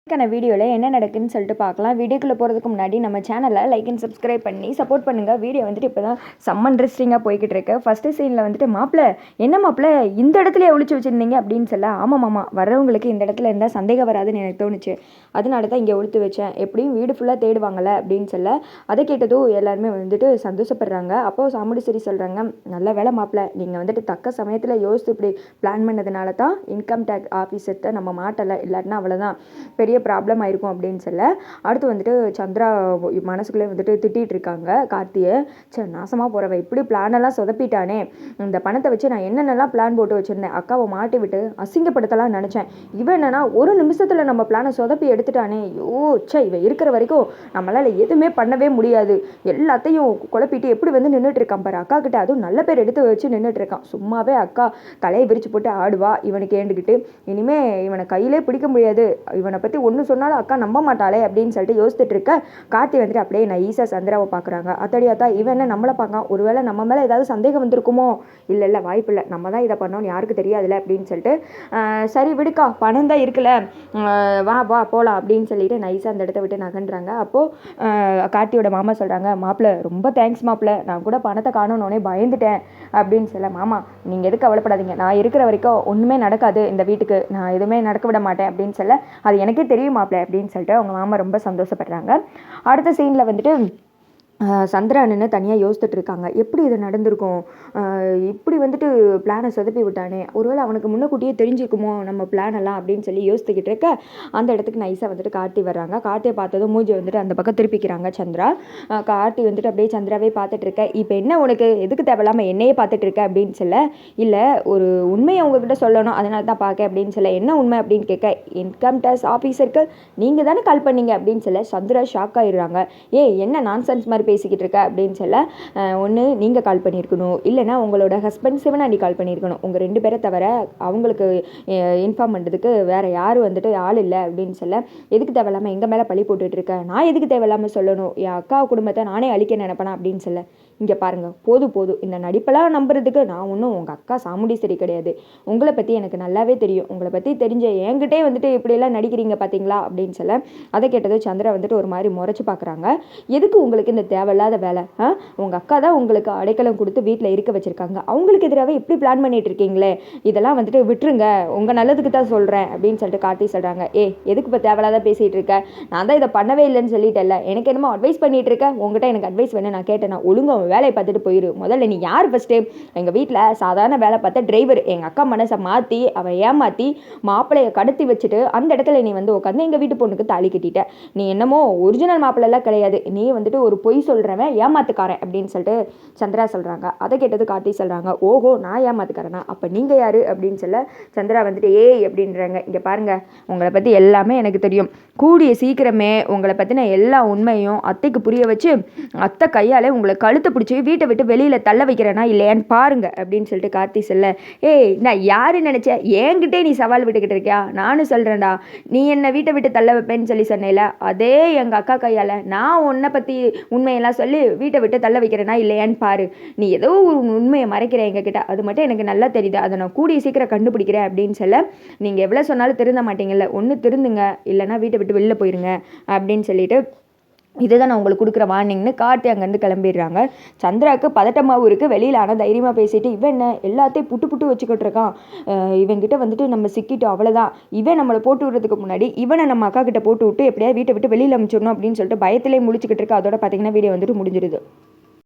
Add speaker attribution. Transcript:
Speaker 1: இதுக்கான வீடியோவில் என்ன நடக்குதுன்னு சொல்லிட்டு பார்க்கலாம். வீடியோக்குள்ளே போகிறதுக்கு முன்னாடி நம்ம சேனலை லைக் அண்ட் சப்ஸ்கிரைப் பண்ணி சப்போர்ட் பண்ணுங்கள். வீடியோ வந்துட்டு இப்போ தான் செம்ம இன்ட்ரெஸ்டிங்காக போய்கிட்டு இருக்கு. ஃபஸ்ட்டு சீனில் வந்துட்டு மாப்பிள்ளை என்ன மாப்பிள்ளை இந்த இடத்துல ஒழிச்சு வச்சுருந்தீங்க அப்படின்னு சொல்ல, ஆமாம் மாமா வரவங்களுக்கு இந்த இடத்துல இருந்தால் சந்தேகம் வராதுன்னு எனக்கு தோணுச்சு, அதனால தான் இங்கே ஒழித்து வச்சேன், எப்படியும் வீடு ஃபுல்லாக தேடுவாங்கள்ல அப்படின்னு சொல்ல, அதை கேட்டதும் எல்லாருமே வந்துட்டு சந்தோஷப்படுறாங்க. அப்போது சாமுண்டீஸ்வரி சொல்கிறாங்க, நல்ல வேலை மாப்பிள்ளை நீங்கள் வந்துட்டு தக்க சமயத்தில் யோசித்து இப்படி பிளான் பண்ணதுனால தான் இன்கம் டேக்ஸ் ஆஃபீஸர்கிட்ட நம்ம மாட்டலை, இல்லாட்டினா அவ்வளோதான் பெரிய ப்ராப்ளம் ஆயிருக்கும் அப்படின்னு சொல்ல, அடுத்து வந்துட்டு சந்திரா மனசுக்குள்ளே வந்துட்டு திட்டிகிட்டு இருக்காங்க கார்த்தியை. சரி நாசமாக போகிறவ இப்படி பிளானெல்லாம் சொதப்பிட்டானே, இந்த பணத்தை வச்சு நான் என்னென்னலாம் பிளான் போட்டு வச்சுருந்தேன், அக்காவை மாட்டி விட்டு அசிங்கப்படுத்தலாம் நினச்சேன், இவன் என்னன்னா ஒரு நிமிஷத்தில் நம்ம பிளானை சொதப்பி எடுத்துட்டானே, ஐயோ சே இவன் இருக்கிற வரைக்கும் நம்மளால் எதுவுமே பண்ணவே முடியாது, எல்லாத்தையும் குழப்பிட்டு எப்படி வந்து நின்றுட்டு இருக்கான் பாரு, அக்கா கிட்ட அதுவும் நல்ல பேர் எடுத்து வச்சு நின்றுட்டு இருக்கான், சும்மாவே அக்கா தலையை விரிச்சு போட்டு ஆடுவா இவனுக்கு ஏண்டுக்கிட்டு, இனிமே இவனை கையிலே பிடிக்க முடியாது, இவனை பற்றி ஒன்று சொன்னாலும் அக்கா நம்ப மாட்டாளே அப்படின்னு சொல்லிட்டு யோசிச்சுட்டு இருக்க, கார்த்தி வந்துட்டு அப்படியே நைஸாக சந்திராவை பார்க்குறாங்க. அத்தடியாத்தா இவன் என்ன நம்மளை பார்க்கான், ஒருவேளை நம்ம மேலே ஏதாவது சந்தேகம் வந்திருக்குமோ, இல்லை வாய்ப்பு இல்லை, நம்ம தான் இதை பண்ணோன்னு யாருக்கு தெரியாதுல்ல அப்படின்னு சொல்லிட்டு, சரி விடுக்கா பணம் தான் இருக்குல்ல, வா வா போகலாம் அப்படின்னு சொல்லிட்டு நைஸாக அந்த இடத்த விட்டு நகன்றாங்க. அப்போது கார்த்தியோட மாமா சொல்கிறாங்க, மாப்பிள்ளை ரொம்ப தேங்க்ஸ் மாப்பிள்ளை, நான் கூட பணத்தை காணணுன்னே பயந்துட்டேன் அப்படின்னு சொல்ல, மாமா நீங்கள் எதுக்கு கவலைப்படாதீங்க, நான் இருக்கிற வரைக்கும் ஒன்றுமே நடக்காது இந்த வீட்டுக்கு, நான் எதுவுமே நடக்க விட மாட்டேன் அப்படின்னு சொல்ல, அது எனக்கே தெரியும் மாப்பிள்ளை அப்படின்னு சொல்லிட்டு அவங்க மாமா ரொம்ப சந்தோஷப்படுறாங்க. அடுத்த சீனில் வந்துட்டு சந்திரா நின்று தனியாக யோசிச்சுட்டு இருக்காங்க, எப்படி இது நடந்திருக்கும், இப்படி வந்துட்டு பிளானை சொதப்பி விட்டானே, ஒருவேளை அவனுக்கு முன்னக்கூட்டியே தெரிஞ்சிருக்குமோ நம்ம பிளான் எல்லாம் அப்படின்னு சொல்லி யோசித்துக்கிட்டு இருக்க, அந்த இடத்துக்கு நைஸாக வந்துட்டு கார்த்தி வர்றாங்க. கார்த்தியை பார்த்ததும் மூஞ்சி வந்துட்டு அந்த பக்கம் திருப்பிக்கிறாங்க சந்திரா. கார்த்தி வந்துட்டு அப்படியே சந்திராவே பார்த்துட்டு இருக்க, இப்போ என்ன உனக்கு எதுக்கு தேவையில்லாமல் என்னையே பார்த்துட்டு இருக்க அப்படின்னு சொல்ல, இல்லை ஒரு உண்மையை உங்ககிட்ட சொல்லணும் அதனால தான் பார்க்க அப்படின்னு சொல்ல, என்ன உண்மை அப்படின்னு கேட்க, இன்கம் டேக்ஸ் ஆஃபீஸருக்கு நீங்கள் தானே கால் பண்ணீங்க அப்படின்னு சொல்ல, சந்திரா ஷாக் ஆகிடுறாங்க. என்ன நான்சென்ஸ் மாதிரி பேசிக்கிட்டு இருக்க அப்படின்னு சொல்ல, ஒன்று நீங்கள் கால் பண்ணியிருக்கணும், இல்லைனா உங்களோட ஹஸ்பண்ட் சிவனாண்டி கால் பண்ணியிருக்கணும், உங்கள் 2 பேரை தவிர அவங்களுக்கு இன்ஃபார்ம் பண்ணுறதுக்கு வேறு யாரும் வந்துட்டு ஆள் இல்லை அப்படின்னு சொல்ல, எதுக்கு தேவையில்லாமல் எங்கள் மேலே பழி போட்டுட்டு இருக்கேன், நான் எதுக்கு தேவையில்லாமல் சொல்லணும், என் அக்கா குடும்பத்தை நானே அழிக்க நினைப்பேனா அப்படின்னு சொல்ல, இங்கே பாருங்கள் போதும் இந்த நடிப்பெல்லாம் நம்புறதுக்கு நான் ஒன்றும் உங்கள் அக்கா சாமுண்டீஸ்வரி கிடையாது, உங்களை பற்றி எனக்கு நல்லாவே தெரியும், உங்களை பற்றி தெரிஞ்ச என்கிட்டே வந்துட்டு இப்படியெல்லாம் நடிக்கிறீங்க பார்த்தீங்களா அப்படின்னு சொல்ல, அதை கேட்டது சந்திரா வந்துட்டு ஒரு மாதிரி முறைச்சி பார்க்குறாங்க. எதுக்கு உங்களுக்கு இந்த தேவையில்லாத வேலை, உங்கள் அக்கா தான் உங்களுக்கு அடைக்கலம் கொடுத்து வீட்டில் இருக்க வச்சுருக்காங்க, அவங்களுக்கு எதிராக எப்படி பிளான் பண்ணிட்டு இருக்கீங்களே, இதெல்லாம் வந்துட்டு விட்டுருங்க, உங்கள் நல்லதுக்கு தான் சொல்கிறேன் அப்படின்னு சொல்லிட்டு கார்த்தி சொல்கிறாங்க. எதுக்கு இப்போ தேவையில்லாத பேசிகிட்டு இருக்க, நான் தான் இதை பண்ணவே இல்லைன்னு சொல்லிட்டேன்ல, எனக்கு என்னமோ அட்வைஸ் பண்ணிட்டு இருக்க, உங்ககிட்ட எனக்கு அட்வைஸ் வேணும், நான் கேட்டேன், ஒழுங்காக வேலையை பார்த்துட்டு போயிரு, முதல்ல நீ யார் ஃபஸ்ட்டு, எங்கள் வீட்டில் சாதாரண வேலை பார்த்த டிரைவர், எங்கள் அக்கா மனசை மாற்றி அவன் ஏமாற்றி மாப்பிள்ளையை கடத்தி வச்சுட்டு அந்த இடத்துல நீ வந்து உட்காந்து எங்கள் வீட்டு பொண்ணுக்கு தாலி கட்டிட்ட, நீ என்னமோ ஒரிஜினல் மாப்பிள்ளைலாம் கிடையாது, நீ வந்துட்டு ஒரு பொய் சொல்கிறவன் ஏமாத்துக்காரன் அப்படின்னு சொல்லிட்டு சந்திரா சொல்கிறாங்க. அதை கேட்டது கார்த்தி சொல்கிறாங்க, ஓஹோ நான் ஏமாத்துக்காரனா, அப்போ நீங்கள் யார் அப்படின்னு சொல்ல, சந்திரா வந்துட்டு அப்படின்றாங்க, இங்கே பாருங்கள் உங்களை பற்றி எல்லாமே எனக்கு தெரியும், கூடிய சீக்கிரமே உங்களை பற்றின எல்லா உண்மையும் அத்தைக்கு புரிய வச்சு அத்தை கையால் உங்களை கழுத்தை பிடிச்சி வீட்டை விட்டு வெளியில் தள்ள வைக்கிறேனா இல்லையான்னு பாருங்க அப்படின்னு சொல்லிட்டு கார்த்தி சொல்ல, நான் யாரு நினச்சேன், என்கிட்டே நீ சவால் விட்டுக்கிட்டு இருக்கியா, நானும் சொல்கிறேன்டா, நீ என்னை வீட்டை விட்டு தள்ள வைப்பேன்னு சொல்லி சொன்னேல, அதே எங்கள் அக்கா கையால் நான் உன்னை பற்றி உண்மையெல்லாம் சொல்லி வீட்டை விட்டு தள்ள வைக்கிறேனா இல்லையான்னு பாரு, நீ ஏதோ ஒரு உண்மையை மறைக்கிறேன் எங்ககிட்ட, அது மட்டும் எனக்கு நல்லா தெரியுது, அதை நான் கூடிய சீக்கிரம் கண்டுபிடிக்கிறேன் அப்படின்னு சொல்ல, நீங்கள் எவ்வளோ சொன்னாலும் திருந்த மாட்டீங்கல்ல, ஒன்று திருந்துங்க இல்லைனா வீட்டை விட்டு வெளில போயிருங்க அப்படின்னு சொல்லிட்டு, இதுதான் நான் உங்களுக்கு கொடுக்குற வார்னிங்னு கார்த்தி அங்கேருந்து கிளம்பிடுறாங்க. சந்திராவுக்கு பதட்டமாகவும் இருக்குது, வெளியில் ஆனால் தைரியமாக பேசிட்டு, இவன் என்ன எல்லாத்தையும் புட்டு வச்சுக்கிட்டு இருக்கான், இவன்கிட்ட வந்துட்டு நம்ம சிக்கிட்டோம் அவ்வளோதான், இவன் நம்மளை போட்டு விடுறதுக்கு முன்னாடி இவனை நம்ம அக்கா கிட்ட போட்டு விட்டு எப்படியாவது வீட்டை விட்டு வெளியில் அனுப்பிச்சிடணும் அப்படின்னு சொல்லிட்டு பயத்திலே முழிச்சுக்கிட்டு இருக்கு. அதோட பார்த்தீங்கன்னா வீடியோ வந்துட்டு முடிஞ்சிருது.